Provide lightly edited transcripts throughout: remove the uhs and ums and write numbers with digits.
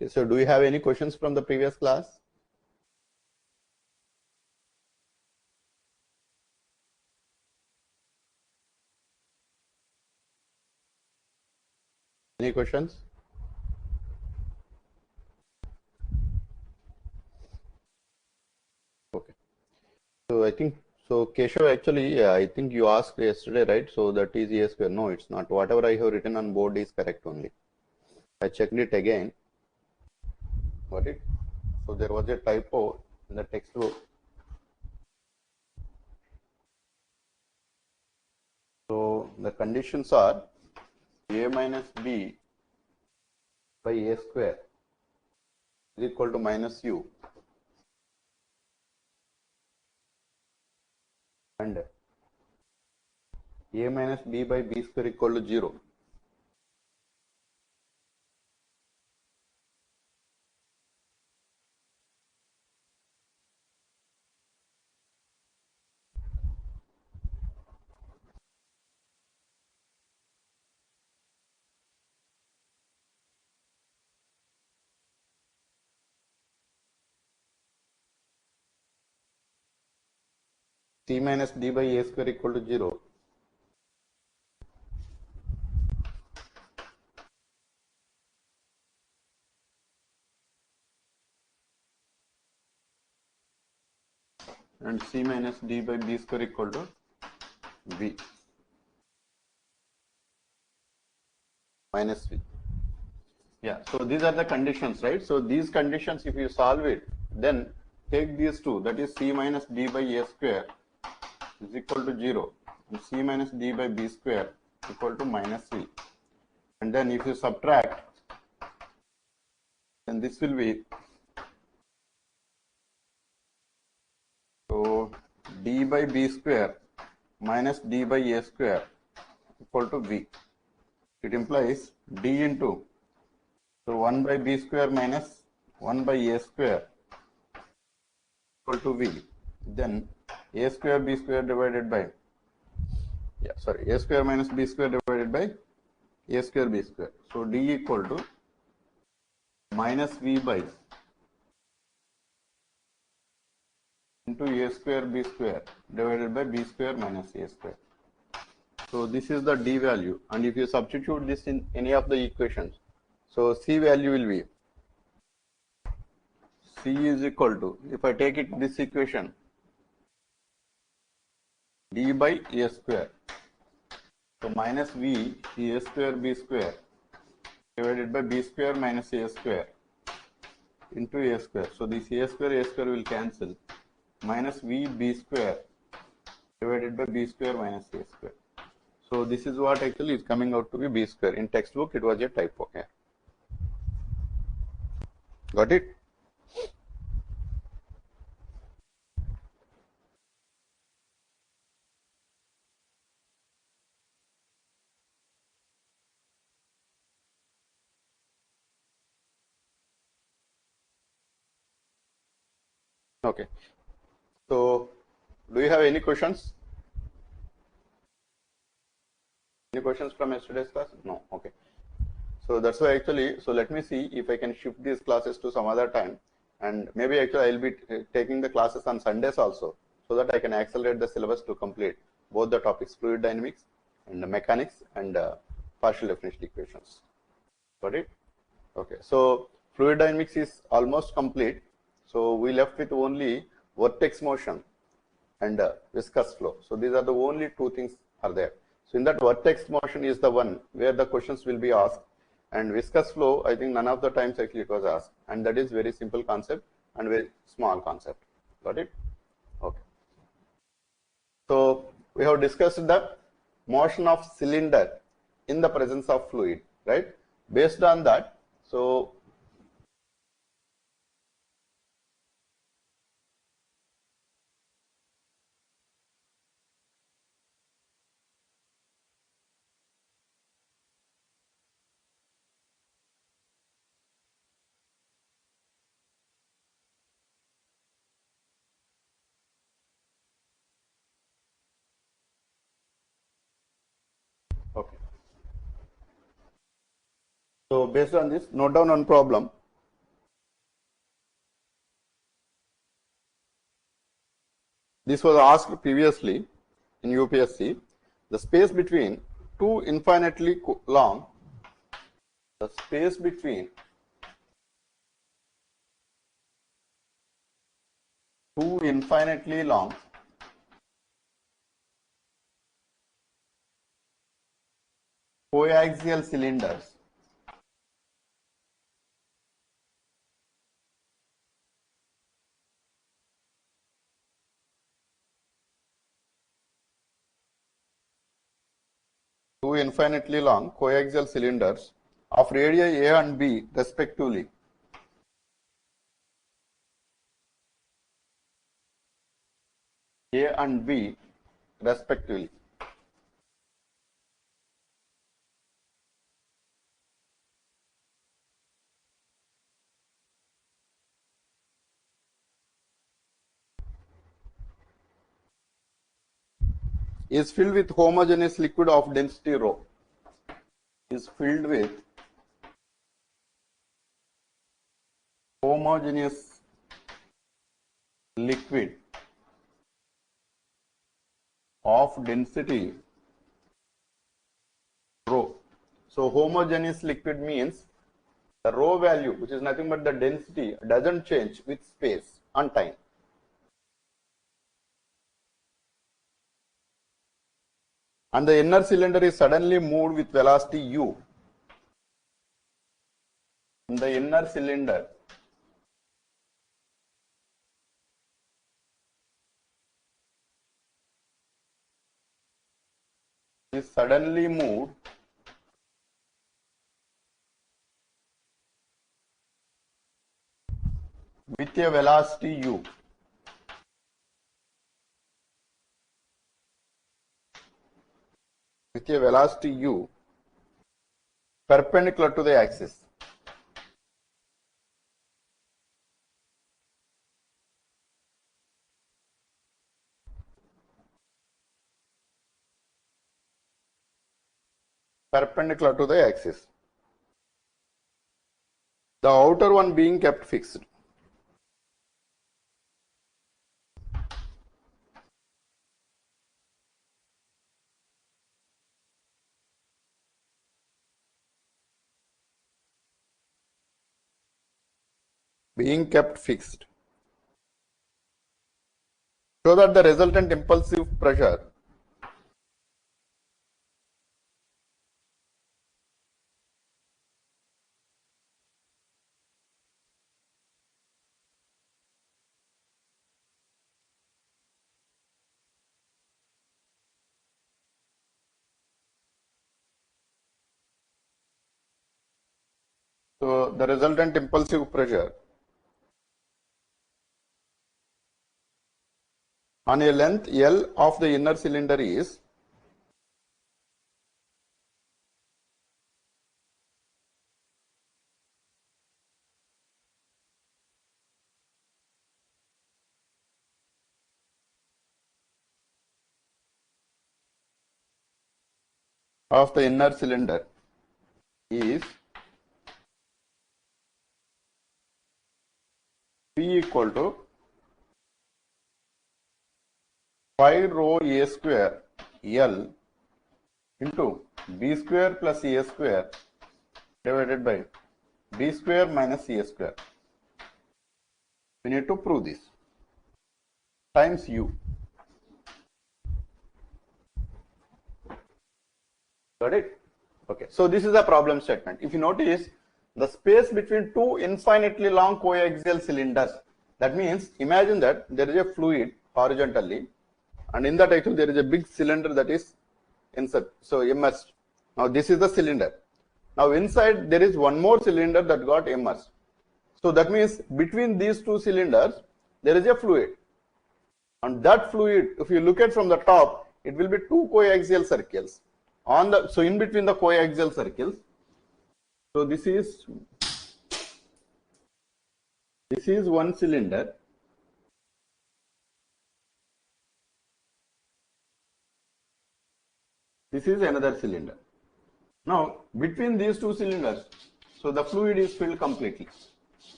Okay, so do you have any questions from the previous class? Any questions? Okay. So I think so Keshav, actually I think you asked yesterday, right? So that is a square. No, it's not. Whatever I have written on board is correct only. I checked it again. Got it? So there was a typo in the textbook. So the conditions are a minus b by a square is equal to minus u, and a minus b by b square equal to 0. C minus d by a square equal to 0. And c minus d by b square equal to v minus v. Yeah, so these are the conditions, right? So these conditions, if you solve it, then take these two, that is c minus d by a square is equal to 0, and c minus d by b square equal to minus v. And then if you subtract, then this will be, so d by b square minus d by a square equal to v. It implies d into, so 1 by b square minus 1 by a square equal to v. Then a square b square divided by, a square minus b square divided by a square b square. So d equal to minus v by into a square b square divided by b square minus a square. So this is the d value, and if you substitute this in any of the equations, so c value will be, c is equal to, if I take it this equation, d by a square, so minus v a square b square divided by b square minus a square into a square. So this a square will cancel, minus v b square divided by b square minus a square. So this is what actually is coming out to be b square. In textbook it was a typo here. Got it? Okay. So do you have any questions? Any questions from yesterday's class? No. Okay. So that's why actually, so let me see if I can shift these classes to some other time, and maybe actually I'll be taking the classes on Sundays also, so that I can accelerate the syllabus to complete both the topics, fluid dynamics and mechanics and partial differential equations. Got it? Okay. So fluid dynamics is almost complete. So we left with only vortex motion and viscous flow. So these are the only two things are there. So in that, vortex motion is the one where the questions will be asked, and viscous flow, I think none of the times actually it was asked, and that is very simple concept and very small concept. Got it? Okay. So we have discussed the motion of cylinder in the presence of fluid, right? Based on that, so okay. So based on this, note down one problem. this was asked previously in UPSC. The space between two infinitely long, the space between two infinitely long coaxial cylinders two infinitely long coaxial cylinders of radii A and B respectively A and B respectively is filled with homogeneous liquid of density rho, is filled with homogeneous liquid of density rho. So homogeneous liquid means the rho value, which is nothing but the density, doesn't change with space and time. And the inner cylinder is suddenly moved with velocity u. The inner cylinder is suddenly moved with a velocity u. With a velocity u perpendicular to the axis. Perpendicular to the axis. The outer one being kept fixed. Being kept fixed. So that the resultant impulsive pressure so the resultant impulsive pressure on a length L of the inner cylinder is of the inner cylinder is P equal to pi rho A square L into B square plus A square divided by B square minus A square. We need to prove this times U. Got it? Okay. So this is a problem statement. If you notice the space between two infinitely long coaxial cylinders, that means imagine that there is a fluid horizontally, and in that actually there is a big cylinder that is insert, so immersed. Now this is the cylinder. Now inside there is one more cylinder that got immersed. So that means between these two cylinders there is a fluid, and that fluid, if you look at from the top, it will be two coaxial circles on the, so in between the coaxial circles. So this is one cylinder. This is another cylinder. Now between these two cylinders, so the fluid is filled completely.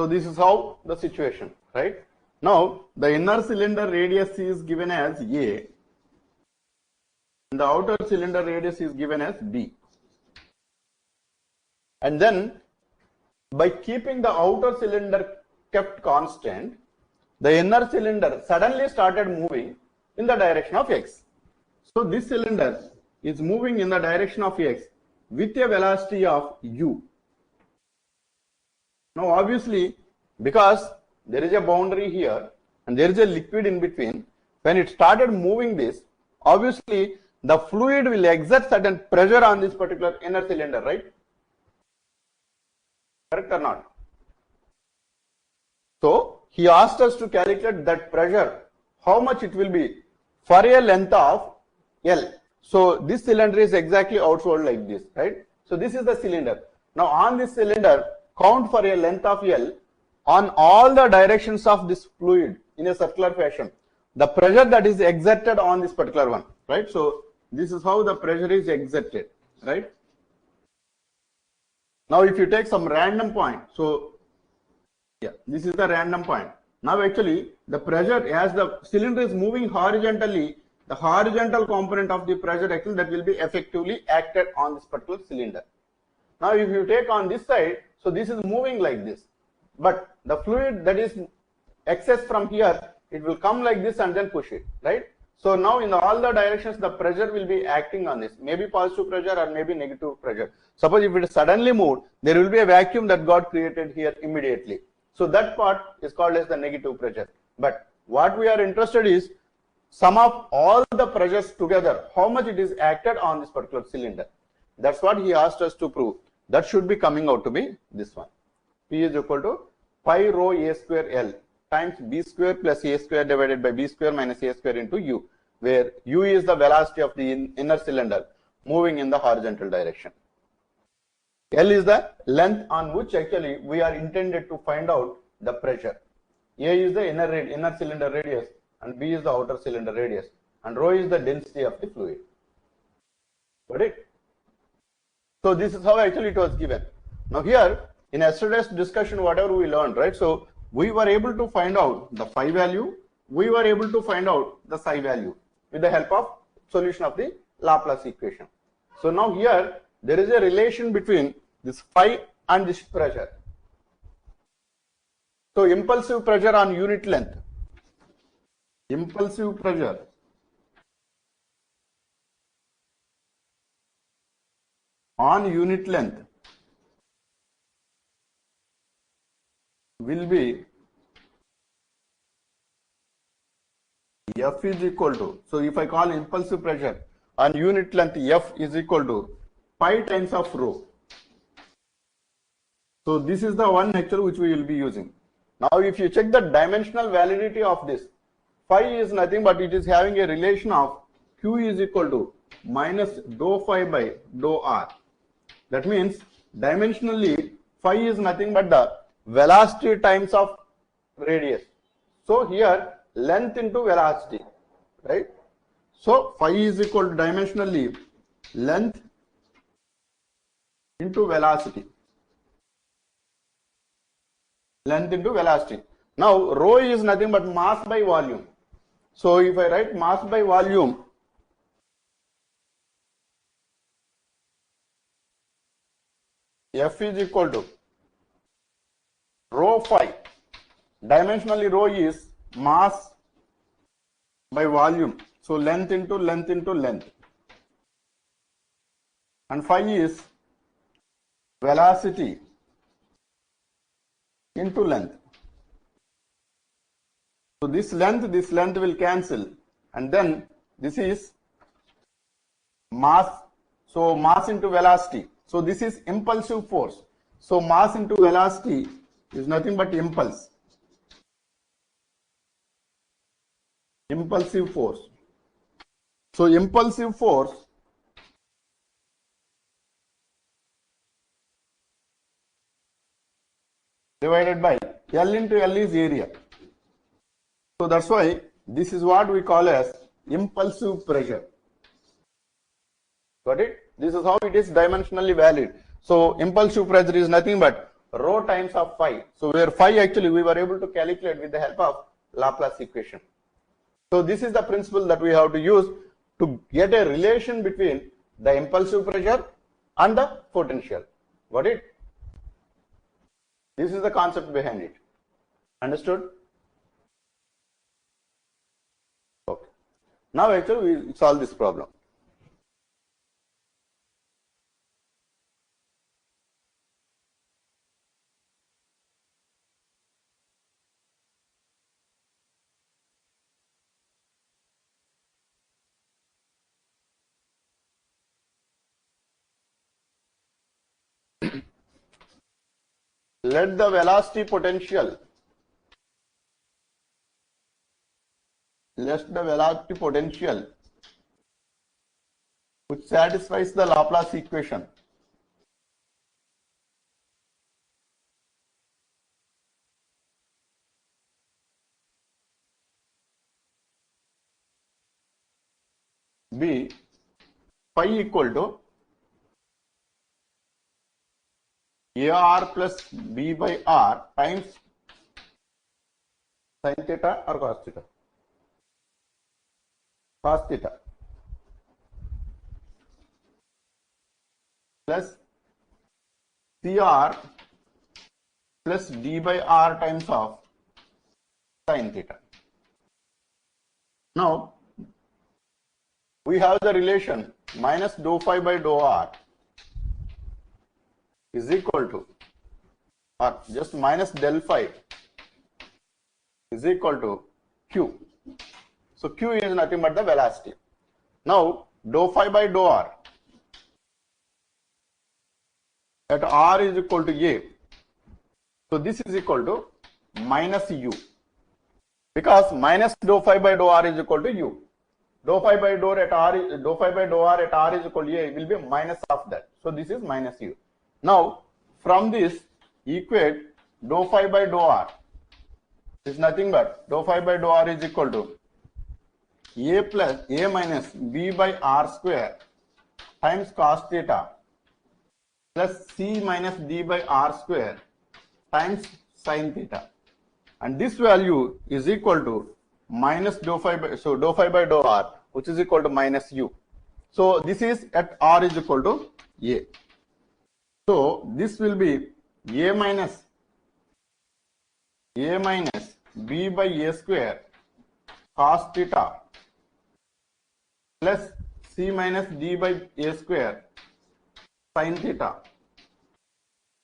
So this is how the situation, right? Now the inner cylinder radius is given as A and the outer cylinder radius is given as B. And then by keeping the outer cylinder kept constant, the inner cylinder suddenly started moving in the direction of x. So this cylinder is moving in the direction of x with a velocity of u. Now obviously, because there is a boundary here and there is a liquid in between, when it started moving this, obviously the fluid will exert certain pressure on this particular inner cylinder, right? Correct or not? So he asked us to calculate that pressure, how much it will be for a length of L. So this cylinder is exactly outward like this, right? So this is the cylinder. Now on this cylinder, count for a length of L on all the directions of this fluid in a circular fashion. The pressure that is exerted on this particular one, right? So this is how the pressure is exerted, right? Now if you take some random point, so yeah, this is the random point. Now actually the pressure, as the cylinder is moving horizontally, the horizontal component of the pressure actually that will be effectively acted on this particular cylinder. Now if you take on this side, so this is moving like this, but the fluid that is excess from here, it will come like this and then push it, right? So now in all the directions the pressure will be acting on this, maybe positive pressure or maybe negative pressure. Suppose if it is suddenly moved, there will be a vacuum that got created here immediately. So that part is called as the negative pressure. But what we are interested is sum of all the pressures together, how much it is acted on this particular cylinder. That's what he asked us to prove. That should be coming out to be this one. P is equal to pi rho a square L times b square plus a square divided by b square minus a square into u, where u is the velocity of the inner cylinder moving in the horizontal direction. L is the length on which actually we are intended to find out the pressure. A is the inner cylinder radius and B is the outer cylinder radius and rho is the density of the fluid. Got it? So this is how actually it was given. Now here in yesterday's discussion, whatever we learned, right? So we were able to find out the phi value, we were able to find out the psi value with the help of solution of the Laplace equation. So now here there is a relation between this phi and this pressure. So impulsive pressure on unit length, impulsive pressure on unit length will be F is equal to, so if I call impulsive pressure on unit length, F is equal to pi times of rho. So this is the one actually which we will be using. Now if you check the dimensional validity of this, phi is nothing but it is having a relation of Q is equal to minus dou phi by dou r. That means dimensionally phi is nothing but the velocity times of radius. So here length into velocity, right? So phi is equal to dimensionally length into velocity. Length into velocity. Now rho is nothing but mass by volume. So if I write mass by volume, F is equal to rho phi. Dimensionally rho is mass by volume. So length into length into length. And phi is velocity into length. So this length will cancel, and then this is mass. So mass into velocity. So this is impulsive force. So mass into velocity is nothing but impulse. Impulsive force. So impulsive force divided by L into L is area. So that's why this is what we call as impulsive pressure. Got it? This is how it is dimensionally valid. So impulsive pressure is nothing but rho times of phi. So where phi actually we were able to calculate with the help of Laplace equation. So this is the principle that we have to use to get a relation between the impulsive pressure and the potential. Got it? This is the concept behind it. Understood? Okay. Now actually we solve this problem. Let the velocity potential which satisfies the Laplace equation be phi equal to AR plus B by R times sin theta or cos theta? Cos theta plus CR plus D by R times of sin theta. Now we have the relation minus dou phi by dou R is equal to, or just minus del phi is equal to Q. So Q is nothing but the velocity. Now dou phi by dou R at R is equal to A. So this is equal to minus U, because minus dou phi by dou R is equal to U. Dou phi by dou R at R is equal to A will be minus of that. So this is minus U. Now from this equate dou phi by dou R is nothing but dou phi by dou R is equal to A minus B by R square times cos theta plus C minus D by R square times sin theta, and this value is equal to minus dou phi by, so dou phi by dou R, which is equal to minus U. So this is at R is equal to A. So this will be A minus B by A square cos theta plus C minus D by A square sin theta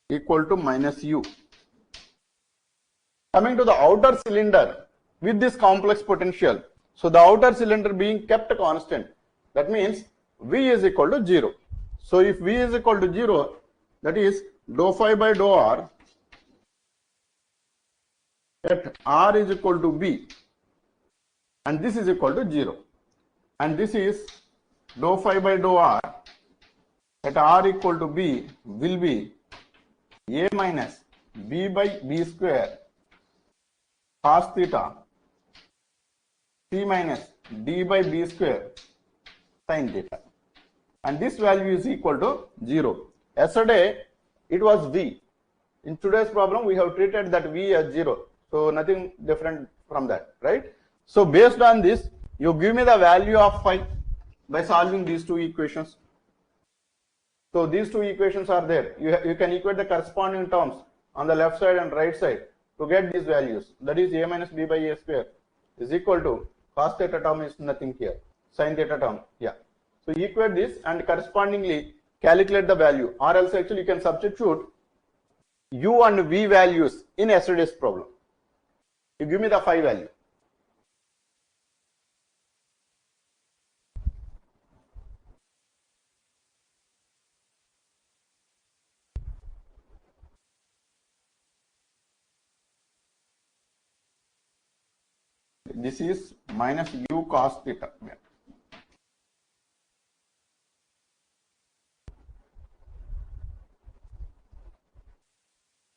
equal to minus U. Coming to the outer cylinder with this complex potential, so the outer cylinder being kept constant, that means V is equal to 0. So if V is equal to 0, that is dou phi by dou R at R is equal to B, and this is equal to 0, and this is dou phi by dou R at R equal to B will be A minus B by B square cos theta C minus D by B square sin theta, and this value is equal to 0. Yesterday it was V. In today's problem we have treated that V as 0, so nothing different from that, right? So based on this, you give me the value of phi by solving these two equations. So these two equations are there. You can equate the corresponding terms on the left side and right side to get these values. That is A minus B by A square is equal to cos theta term is nothing here, sin theta term, yeah. So equate this and correspondingly calculate the value, or else actually you can substitute U and V values in yesterday's problem. You give me the phi value. This is minus U cos theta.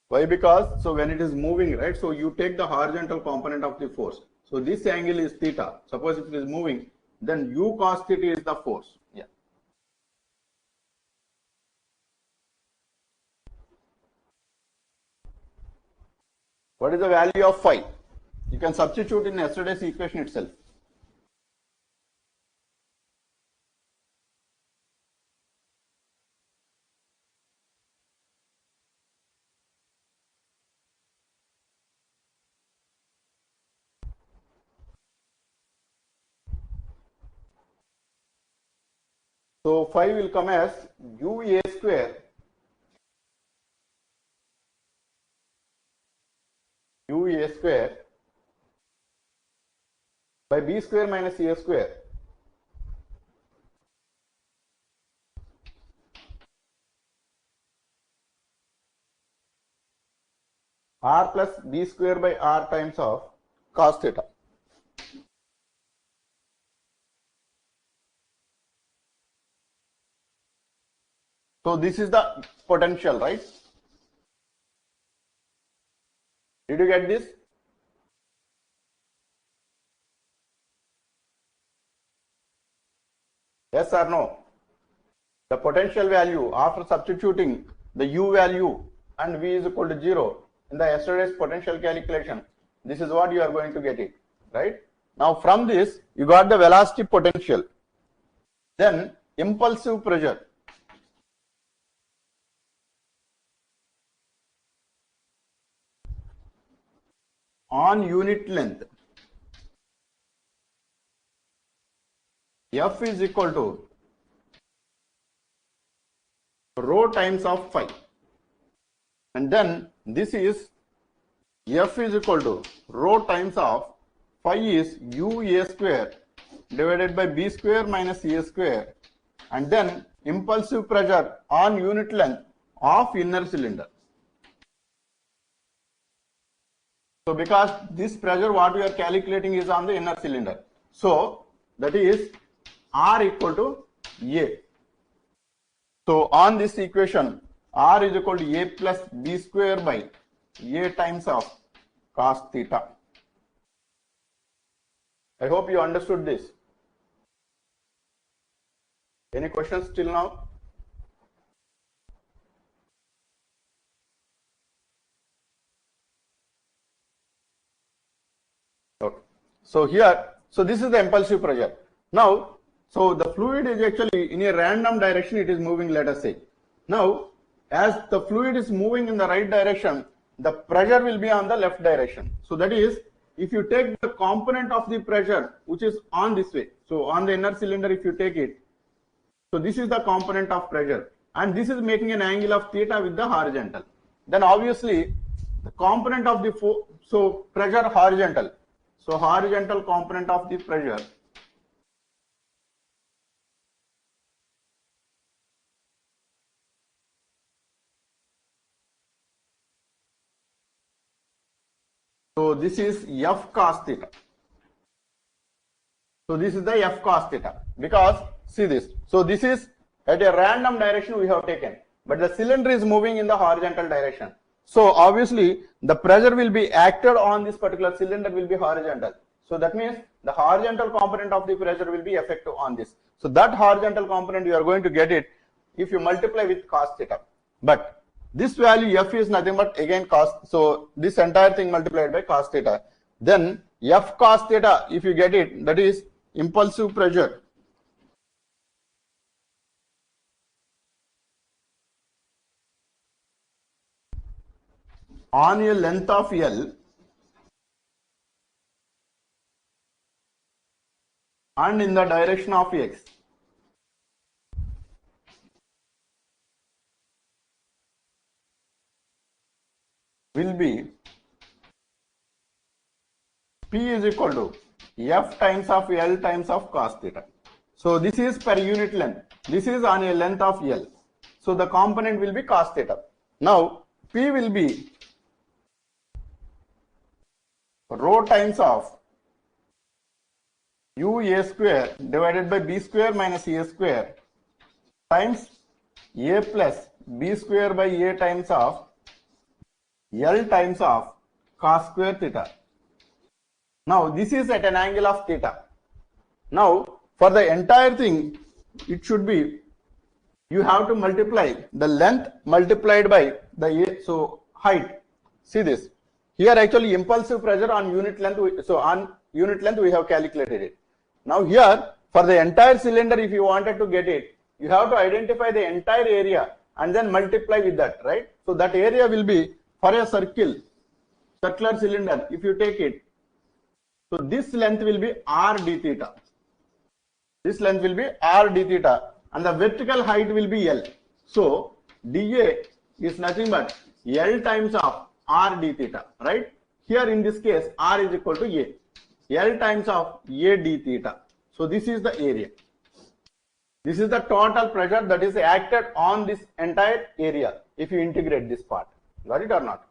Why? Because so when it is moving, right, so you take the horizontal component of the force. So this angle is theta. Suppose if it is moving, then U cos theta is the force. Yeah. What is the value of phi? You can substitute in yesterday's equation itself. So phi will come as UA square by B square minus A square. R plus B square by R times of cos theta. So this is the potential, right? Did you get this? Yes or no? The potential value after substituting the U value and V is equal to 0 in the yesterday's potential calculation, this is what you are going to get it, right? Now from this you got the velocity potential, then impulsive pressure. On unit length, F is equal to rho times of phi, and then this is F is equal to rho times of phi is UA square divided by B square minus A square, and then impulsive pressure on unit length of inner cylinder. So because this pressure what we are calculating is on the inner cylinder, so that is R equal to A. So on this equation, R is equal to A plus B square by A times of cos theta. I hope you understood this. Any questions till now? Okay. So here, so this is the impulsive pressure. Now, so the fluid is actually in a random direction, it is moving, let us say. Now, as the fluid is moving in the right direction, the pressure will be on the left direction. So that is, if you take the component of the pressure which is on this way, so on the inner cylinder if you take it, so this is the component of pressure, and this is making an angle of theta with the horizontal. Then obviously the component of the so pressure horizontal. So horizontal component of the pressure so this is F cos theta. So this is the F cos theta, because see this. So this is at a random direction we have taken, but the cylinder is moving in the horizontal direction. So obviously the pressure will be acted on this particular cylinder will be horizontal. So that means the horizontal component of the pressure will be effective on this. So that horizontal component you are going to get it if you multiply with cos theta. But this value F is nothing but again cos. So this entire thing multiplied by cos theta. Then F cos theta, if you get it, that is impulsive pressure on a length of L and in the direction of X will be P is equal to F times of L times of cos theta. So this is per unit length. This is on a length of L. So the component will be cos theta. Now P will be rho times of UA square divided by B square minus A square times A plus B square by A times of L times of cos square theta. Now this is at an angle of theta. Now for the entire thing, it should be, you have to multiply the length multiplied by the height. See this. Here actually impulsive pressure on unit length, so on unit length we have calculated it. Now here for the entire cylinder, if you wanted to get it, you have to identify the entire area and then multiply with that, right? So that area will be for a circular cylinder, if you take it, so this length will be r d theta. This length will be r d theta and the vertical height will be L. So dA is nothing but L times of r d theta, right? Here in this case, r is equal to A. L times of A d theta. So this is the area. This is the total pressure that is acted on this entire area if you integrate this part. Got it or not?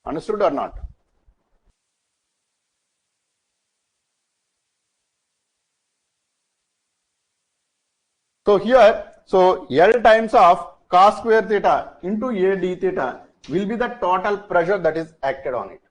Understood or not? So here, so L times of cos square theta into A d theta will be the total pressure that is acted on it.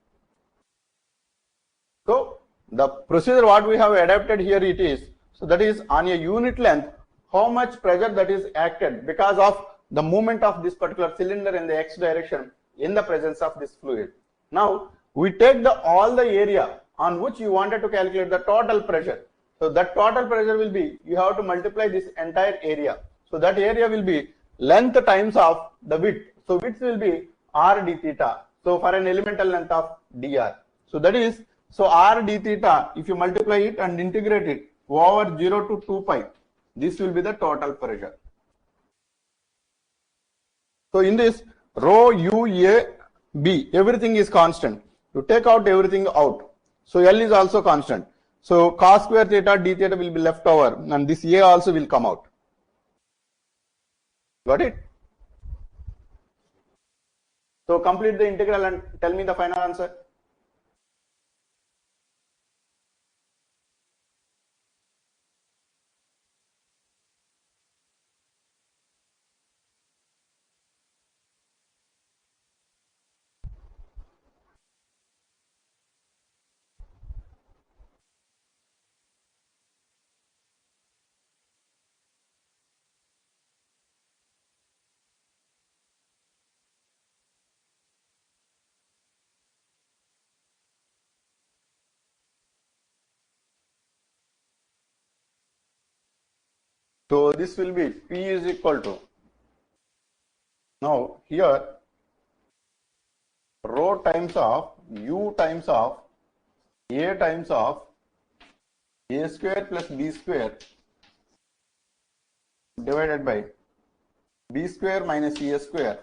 So the procedure what we have adapted here it is, so that is on a unit length, how much pressure that is acted because of the movement of this particular cylinder in the x direction in the presence of this fluid. Now we take all the area on which you wanted to calculate the total pressure. So that total pressure will be, you have to multiply this entire area. So that area will be length times of the width. So width will be r d theta. So for an elemental length of dr. So that is, so r d theta, if you multiply it and integrate it over 0 to 2 pi, this will be the total pressure. So in this rho u a b, everything is constant. You take out everything out. So L is also constant. So cos square theta d theta will be left over and this a also will come out. Got it? So complete the integral and tell me the final answer. So this will be P is equal to, now here rho times of U times of A times of A square plus B square divided by B square minus A square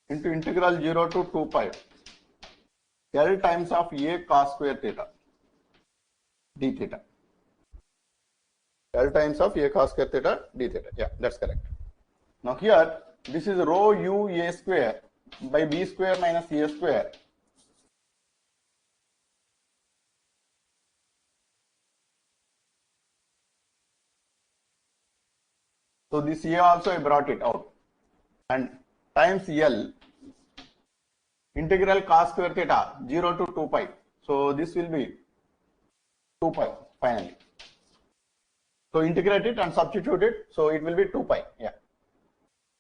into integral 0 to 2 pi L times of A cos square theta d theta. L times of A cos square theta d theta. Yeah, that's correct. Now here this is rho u A square by B square minus A square so this A also I brought it out and times L integral cos square theta 0 to 2 pi. So this will be 2 pi finally. So integrate it and substitute it. So it will be 2 pi. Yeah,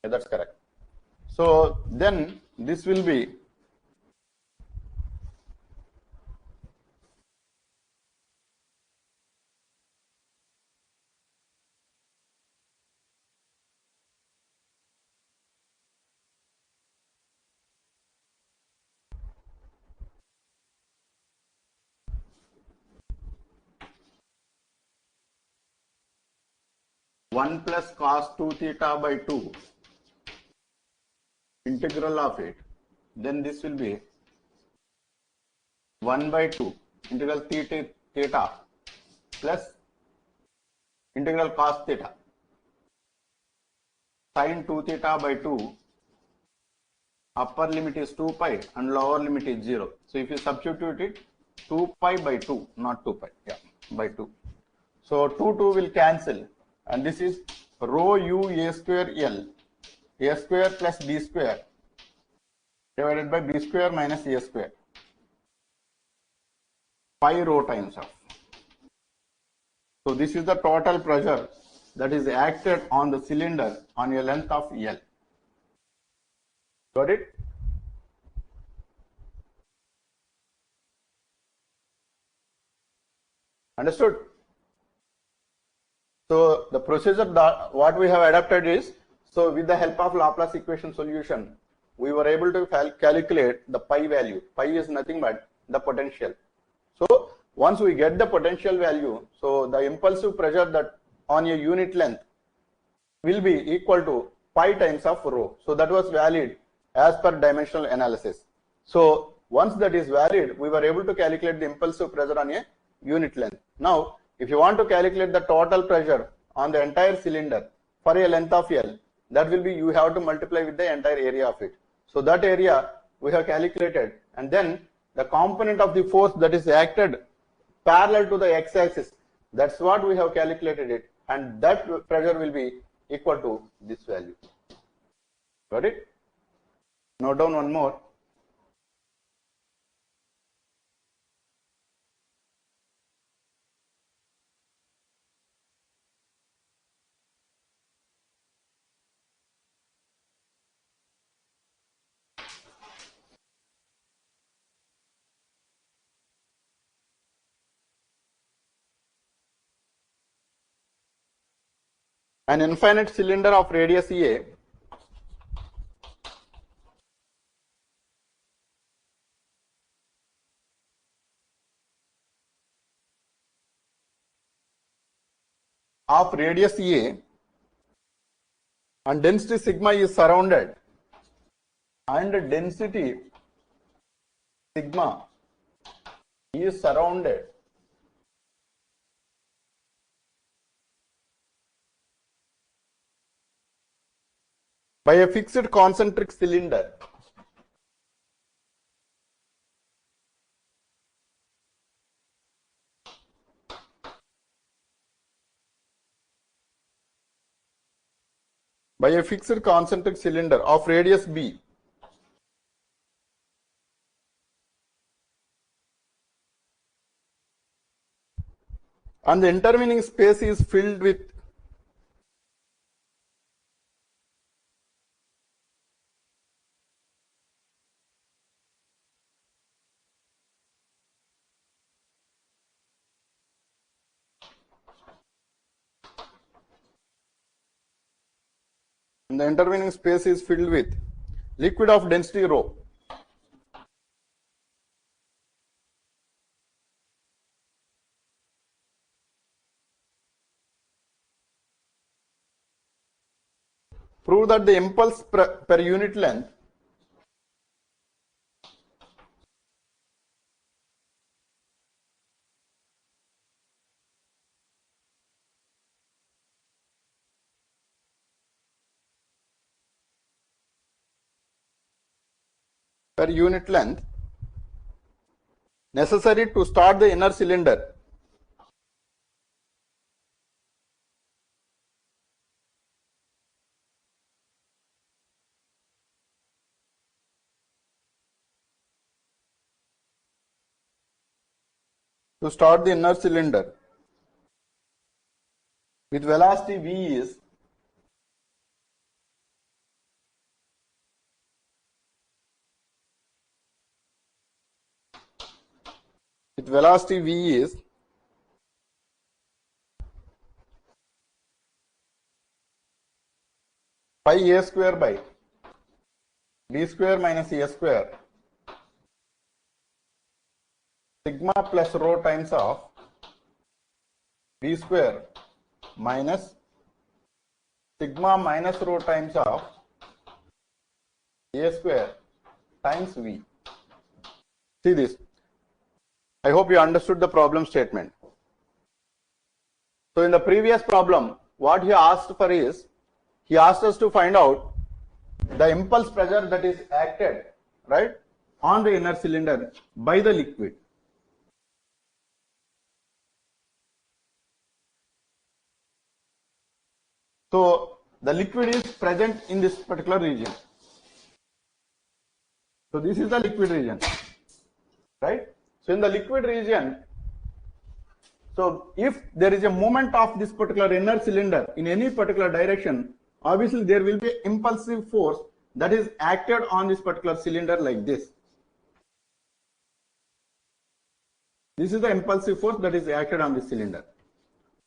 that's correct. So then this will be one plus cos 2 theta by 2 integral of it, then this will be 1 by 2 integral theta plus integral cos theta sin 2 theta by 2, upper limit is 2 pi and lower limit is 0. So if you substitute it, 2 pi by 2, not 2 pi, yeah, by 2. So 2 will cancel and this is rho u A square L, A square plus B square divided by B square minus A square, pi rho times of. So this is the total pressure that is acted on the cylinder on a length of L. Got it? Understood? So the procedure that what we have adapted is, so with the help of Laplace equation solution, we were able to calculate the pi value. Pi is nothing but the potential. So once we get the potential value, so the impulsive pressure that on a unit length will be equal to pi times of rho. So that was valid as per dimensional analysis. So once that is valid, we were able to calculate the impulsive pressure on a unit length. Now, if you want to calculate the total pressure on the entire cylinder for a length of L, that will be, you have to multiply with the entire area of it. So that area we have calculated, and then the component of the force that is acted parallel to the x-axis, that's what we have calculated it, and that pressure will be equal to this value. Got it? Note down one more. An infinite cylinder of radius A of radius A and density sigma is surrounded, and density sigma is surrounded by a fixed concentric cylinder of radius B, and the intervening space is filled with liquid of density rho. Prove that the impulse per unit length necessary to start the inner cylinder with velocity V is pi a square by b square minus a square sigma plus rho times of b square minus sigma minus rho times of a square times v. See this. I hope you understood the problem statement. So in the previous problem, what he asked for is, he asked us to find out the impulse pressure that is acted, right, on the inner cylinder by the liquid. So the liquid is present in this particular region. So this is the liquid region, right? So in the liquid region, so if there is a movement of this particular inner cylinder in any particular direction, obviously there will be impulsive force that is acted on this particular cylinder like this. This is the impulsive force that is acted on this cylinder,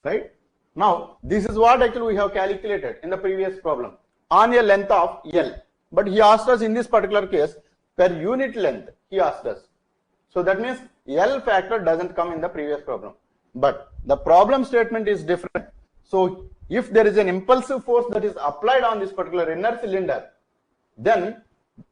right? Now, this is what actually we have calculated in the previous problem on a length of L. But he asked us in this particular case per unit length, he asked us. So that means L factor doesn't come in the previous problem. But the problem statement is different. So if there is an impulsive force that is applied on this particular inner cylinder, then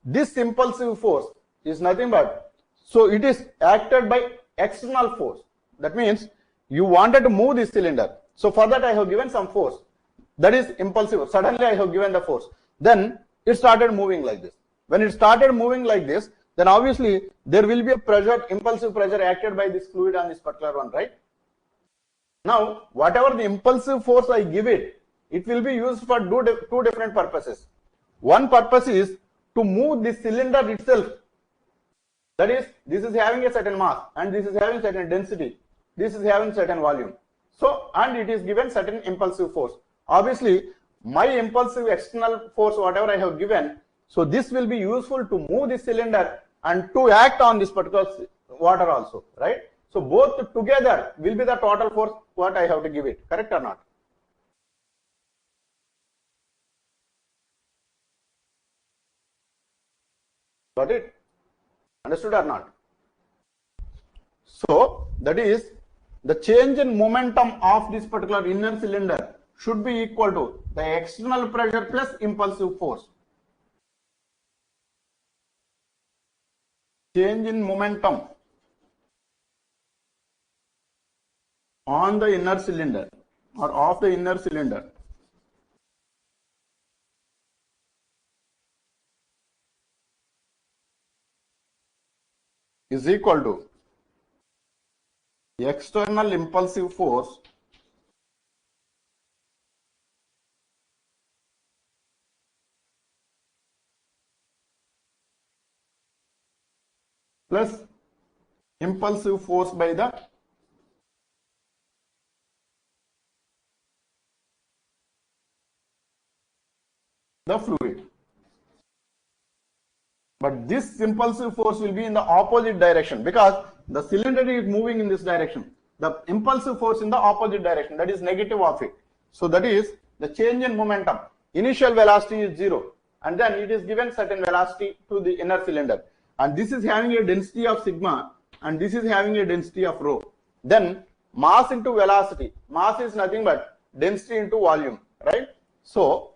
this impulsive force is nothing but, so it is acted by external force. That means you wanted to move this cylinder. So for that I have given some force. That is impulsive. Suddenly I have given the force. Then it started moving like this. When it started moving like this, then obviously there will be a pressure, impulsive pressure acted by this fluid on this particular one, right? Now, whatever the impulsive force I give it, it will be used for two different purposes. One purpose is to move this cylinder itself. That is, this is having a certain mass and this is having certain density. This is having certain volume. So, and it is given certain impulsive force. Obviously, my impulsive external force, whatever I have given, so this will be useful to move the cylinder and to act on this particular water also, right? So both together will be the total force what I have to give it, correct or not? Got it? Understood or not? So that is the change in momentum of this particular inner cylinder should be equal to the external pressure plus impulsive force. Change in momentum on the inner cylinder or of the inner cylinder is equal to external impulsive force plus impulsive force by the fluid. But this impulsive force will be in the opposite direction because the cylinder is moving in this direction. The impulsive force in the opposite direction, that is negative of it. So that is the change in momentum. Initial velocity is 0 and then it is given certain velocity to the inner cylinder. And this is having a density of sigma and this is having a density of rho. Then mass into velocity. Mass is nothing but density into volume, right? So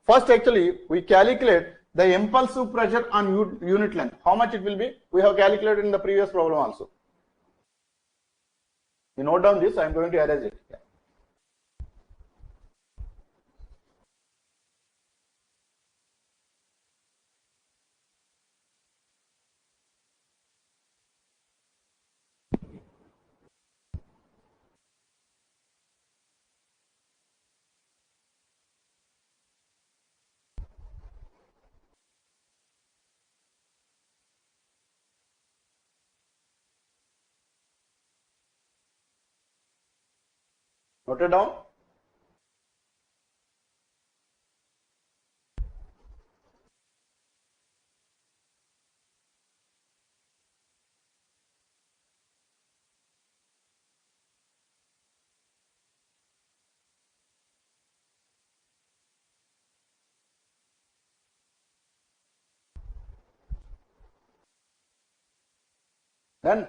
first actually we calculate the impulsive pressure on unit length. How much it will be? We have calculated in the previous problem also. You note down this, I am going to erase it. Yeah. Note it down. Then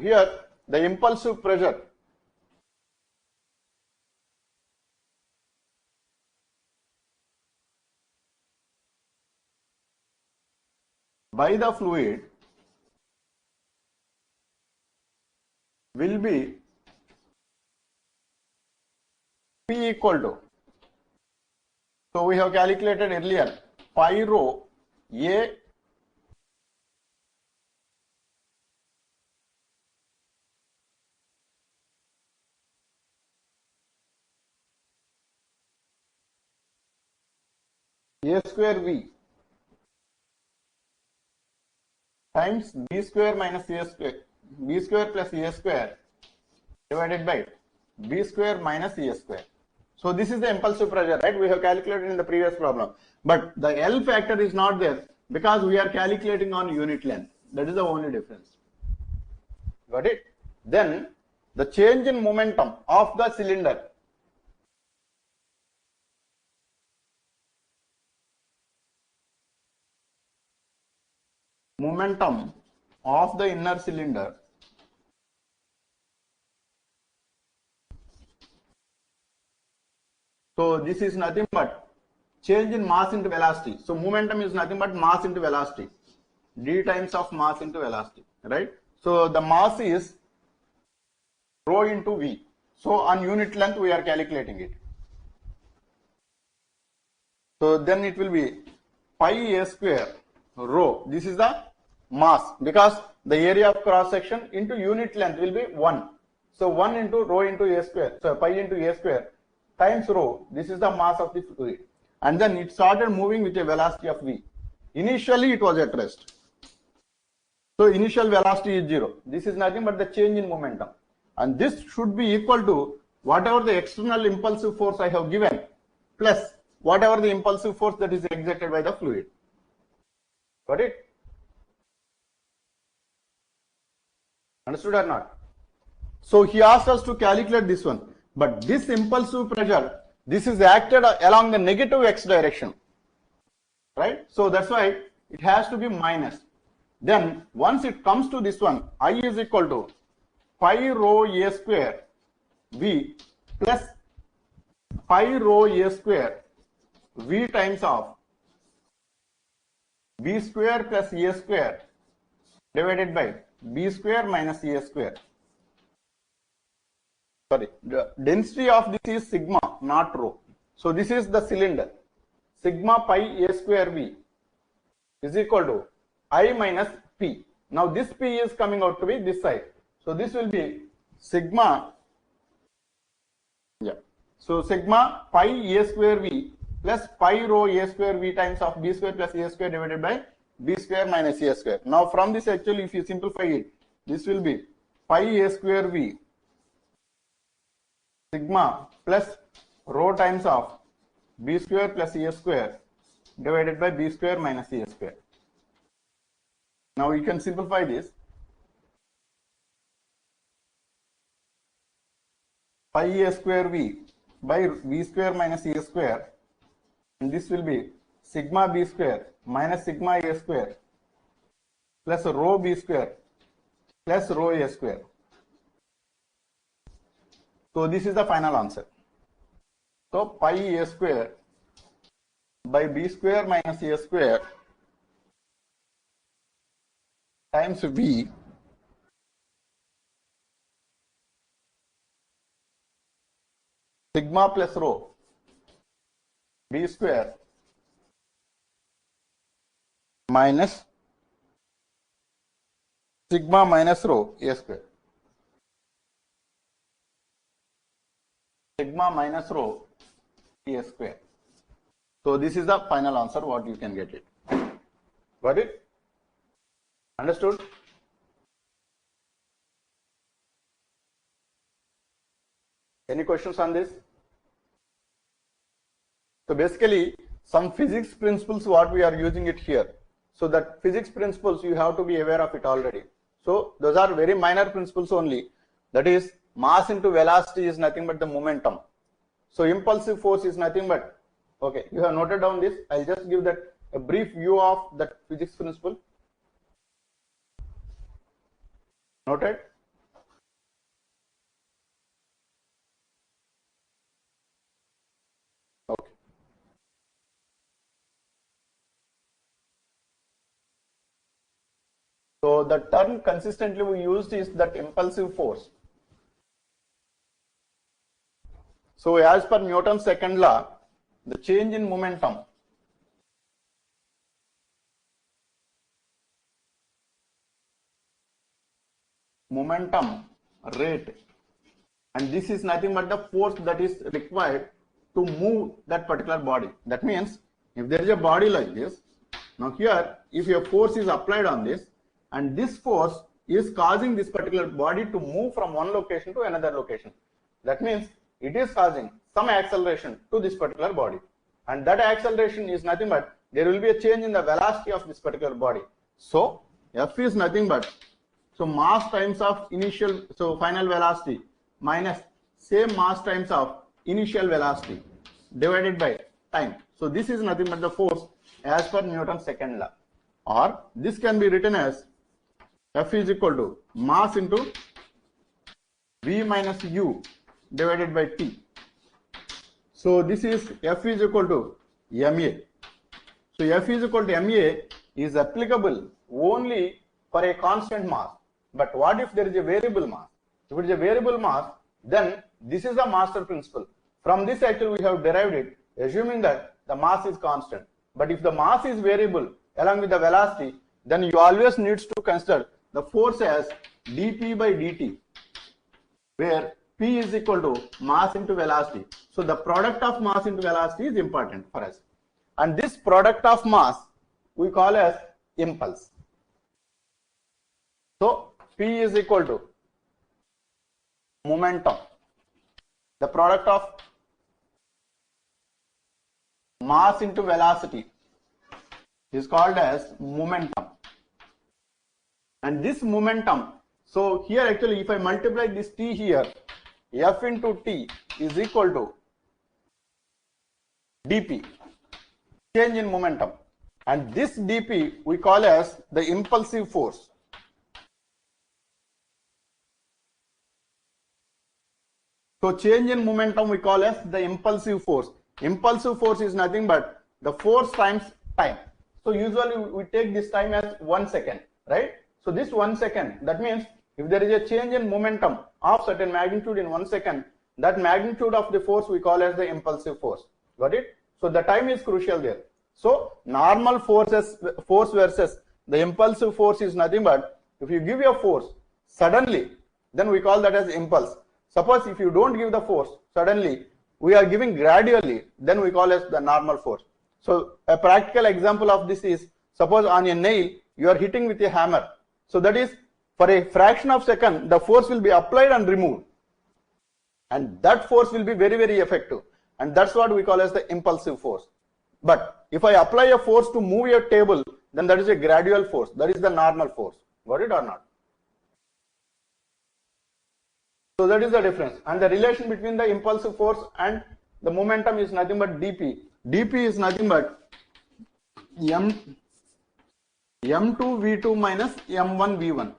here the impulsive pressure by the fluid will be P equal to, so we have calculated earlier pi rho A a square v times b square minus a square, b square plus a square divided by b square minus a square. So this is the impulsive pressure, right? We have calculated in the previous problem, but the L factor is not there because we are calculating on unit length. That is the only difference. Got it? Then the change in momentum of the cylinder inner cylinder so this is nothing but change in mass into velocity. So momentum is nothing but mass into velocity, d times of mass into velocity, right? So the mass is rho into v. So on unit length we are calculating it. So then it will be pi a square rho. This is the mass because the area of cross section into unit length will be 1. So 1 into rho into a square. So pi into a square times rho. This is the mass of the fluid. And then it started moving with a velocity of v. Initially it was at rest. So initial velocity is 0. This is nothing but the change in momentum. And this should be equal to whatever the external impulsive force I have given plus whatever the impulsive force that is exerted by the fluid. Got it? Understood or not? So he asked us to calculate this one. But this impulsive pressure, this is acted along the negative x direction. Right? So that's why it has to be minus. Then once it comes to this one, I is equal to pi rho a square v plus pi rho a square v times of b square plus a square divided by b square minus a square. Sorry, the density of this is sigma, not rho. So this is the cylinder. Sigma pi a square v is equal to I minus p. Now this p is coming out to be this side. So this will be sigma, so sigma pi a square v plus pi rho a square v times of b square plus a square divided by b square minus a square. Now from this actually if you simplify it, this will be pi a square v sigma plus rho times of b square plus a square divided by b square minus a square. Now you can simplify this. Pi a square v by v square minus a square, and this will be sigma b square minus sigma a square plus rho b square plus rho a square. So this is the final answer. So pi a square by b square minus a square times v sigma plus rho b square minus sigma minus rho a square. Sigma minus rho a square. So this is the final answer what you can get it. Got it? Understood? Any questions on this? So basically some physics principles what we are using it here. So that physics principles you have to be aware of it already. So those are very minor principles only. That is mass into velocity is nothing but the momentum. So impulsive force is nothing but, okay, you have noted down this. I'll just give that a brief view of that physics principle. Noted? Okay. So the term consistently we used is that impulsive force. So as per Newton's second law, the change in momentum rate, and this is nothing but the force that is required to move that particular body. That means if there is a body like this, now here if a force is applied on this and this force is causing this particular body to move from one location to another location, that means it is causing some acceleration to this particular body, and that acceleration is nothing but there will be a change in the velocity of this particular body. So F is nothing but mass times of final velocity minus same mass times of initial velocity divided by time. So this is nothing but the force as per Newton's second law, or this can be written as F is equal to mass into V minus U divided by T. So this is F is equal to ma. So F is equal to ma is applicable only for a constant mass. But what if there is a variable mass? If it is a variable mass, then this is the master principle. From this actually we have derived it, assuming that the mass is constant. But if the mass is variable along with the velocity, then you always need to consider the force as dp by dt, where p is equal to mass into velocity. So the product of mass into velocity is important for us. And this product of mass we call as impulse. So P is equal to momentum. The product of mass into velocity is called as momentum. And this momentum, so here actually if I multiply this T here, F into T is equal to dP, change in momentum. And this dP we call as the impulsive force. So change in momentum we call as the impulsive force. Impulsive force is nothing but the force times time. So usually we take this time as 1 second, right? So this 1 second, that means if there is a change in momentum of certain magnitude in 1 second, that magnitude of the force we call as the impulsive force. Got it? So the time is crucial there. So normal force versus the impulsive force is nothing but if you give a force suddenly, then we call that as impulse. Suppose if you don't give the force suddenly, we are giving gradually, then we call as the normal force. So a practical example of this is, suppose on a nail you are hitting with a hammer. So that is for a fraction of a second the force will be applied and removed, and that force will be very, very effective, and that's what we call as the impulsive force. But if I apply a force to move a table, then that is a gradual force, that is the normal force. Got it or not? So that is the difference, and the relation between the impulsive force and the momentum is nothing but dP. dP is nothing but m2 v2 minus m1 v1.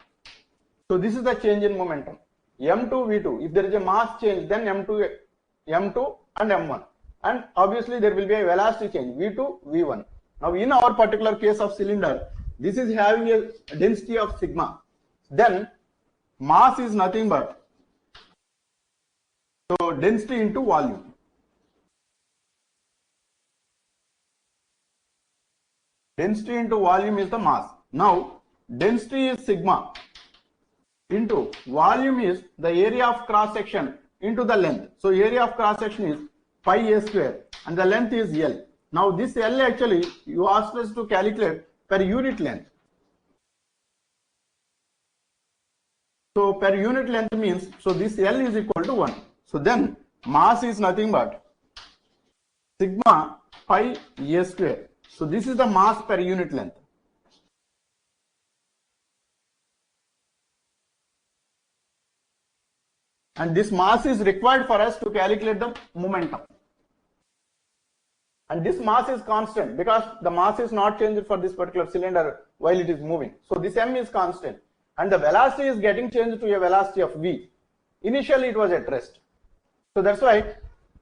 So this is the change in momentum. m2 v2, if there is a mass change, then m2 and m1, and obviously there will be a velocity change v2 v1. Now in our particular case of cylinder, this is having a density of sigma, then mass is nothing but so density into volume. Density into volume is the mass. Now density is sigma into volume is the area of cross section into the length. So area of cross section is pi a square and the length is L. Now this L actually you asked us to calculate per unit length. So per unit length means, so this L is equal to 1. So then mass is nothing but sigma pi a square. So this is the mass per unit length. And this mass is required for us to calculate the momentum. And this mass is constant because the mass is not changed for this particular cylinder while it is moving. So this m is constant. And the velocity is getting changed to a velocity of v. Initially it was at rest. So that's why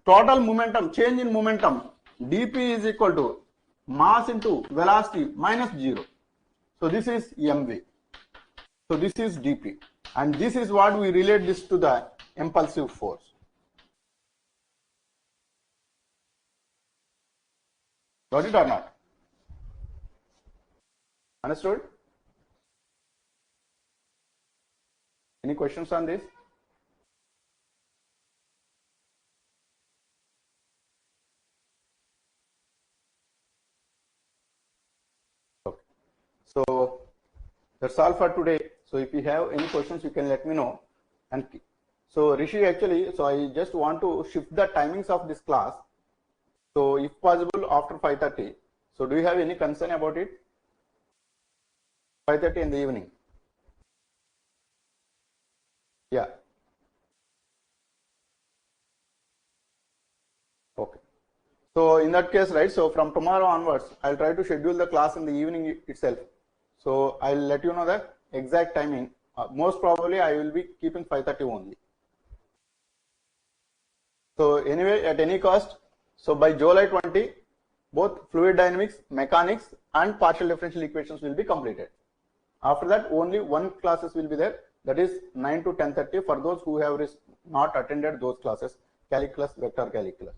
total momentum, change in momentum, dP is equal to mass into velocity minus 0. So this is mv. So this is dP. And this is what we relate this to the impulsive force. Got it or not? Understood? Any questions on this? So that's all for today. So if you have any questions, you can let me know. And so Rishi, actually, so I just want to shift the timings of this class. So if possible, after 5:30. So do you have any concern about it? 5:30 in the evening. Yeah. Okay. So in that case, right, so from tomorrow onwards, I'll try to schedule the class in the evening itself. So I'll let you know the exact timing. Most probably I will be keeping 5:30 only. So anyway, at any cost, so by July 20, both fluid dynamics, mechanics and partial differential equations will be completed. After that, only one classes will be there, that is 9 to 10:30 for those who have not attended those classes, calculus, vector calculus.